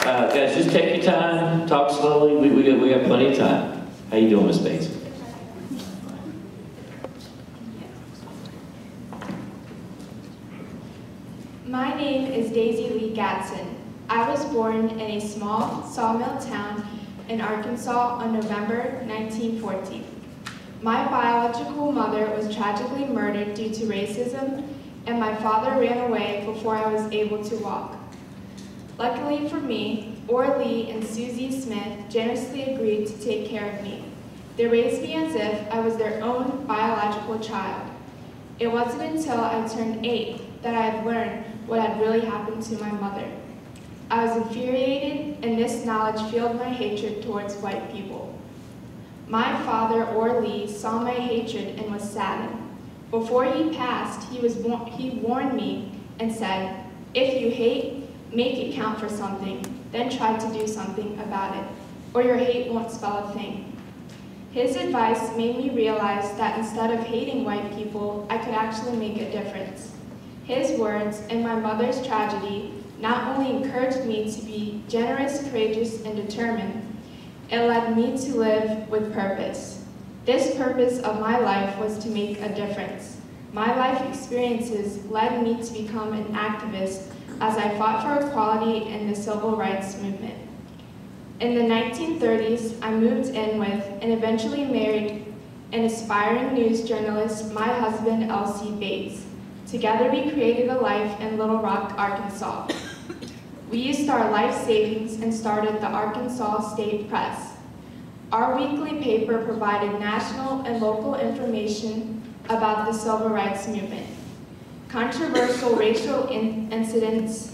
Guys, just take your time, talk slowly. We got plenty of time. How you doing, Miss Bates? My name is Daisy Lee Gadsden. I was born in a small sawmill town in Arkansas on November 1914. My biological mother was tragically murdered due to racism, and my father ran away before I was able to walk. Luckily for me, Orly and Susie Smith generously agreed to take care of me. They raised me as if I was their own biological child. It wasn't until I turned 8 that I had learned what had really happened to my mother. I was infuriated, and this knowledge fueled my hatred towards white people. My father, Orly, saw my hatred and was saddened. Before he passed, he warned me and said, "If you hate, make it count for something, then try to do something about it, or your hate won't spell a thing." His advice made me realize that instead of hating white people, I could actually make a difference. His words and my mother's tragedy not only encouraged me to be generous, courageous, and determined, it led me to live with purpose. This purpose of my life was to make a difference. My life experiences led me to become an activist as I fought for equality in the civil rights movement. In the 1930s, I moved in with and eventually married an aspiring news journalist, my husband, L.C. Bates. Together we created a life in Little Rock, Arkansas. We used our life savings and started the Arkansas State Press. Our weekly paper provided national and local information about the civil rights movement, controversial racial incidents,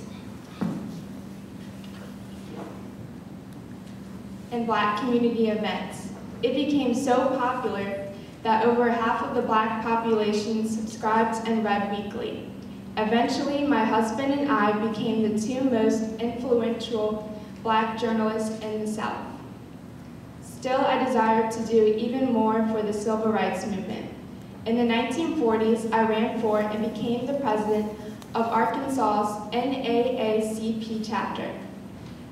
and Black community events. It became so popular that over half of the Black population subscribed and read weekly. Eventually, my husband and I became the two most influential Black journalists in the South. Still, I desired to do even more for the civil rights movement. In the 1940s, I ran for and became the president of Arkansas's NAACP chapter.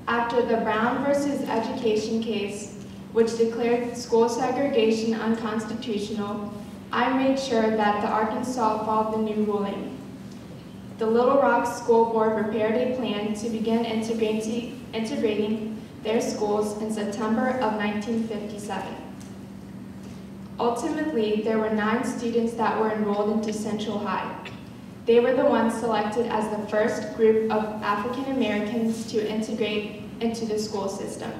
After the Brown versus Education case, which declared school segregation unconstitutional, I made sure that the Arkansas followed the new ruling. The Little Rock School Board prepared a plan to begin integrating their schools in September of 1957. Ultimately, there were 9 students that were enrolled into Central High. They were the ones selected as the first group of African Americans to integrate into the school system.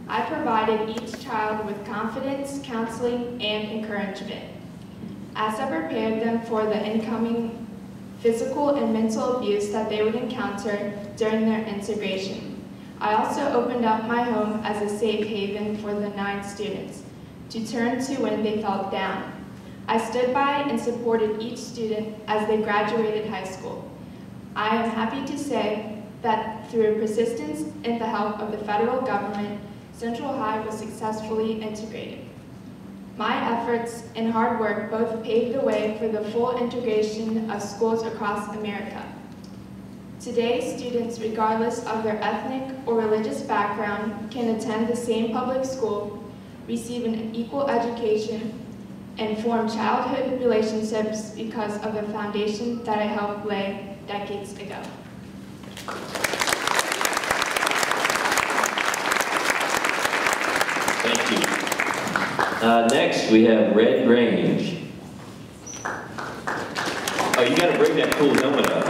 I provided each child with confidence, counseling, and encouragement. As I prepared them for the incoming physical and mental abuse that they would encounter during their integration, I also opened up my home as a safe haven for the 9 students to turn to when they felt down. I stood by and supported each student as they graduated high school. I am happy to say that through persistence and the help of the federal government, Central High was successfully integrated. My efforts and hard work both paved the way for the full integration of schools across America. Today, students, regardless of their ethnic or religious background, can attend the same public school, receive an equal education, and form childhood relationships because of the foundation that I helped lay decades ago. Thank you. Next, we have Red Grange. Oh, you got to bring that cool helmet up.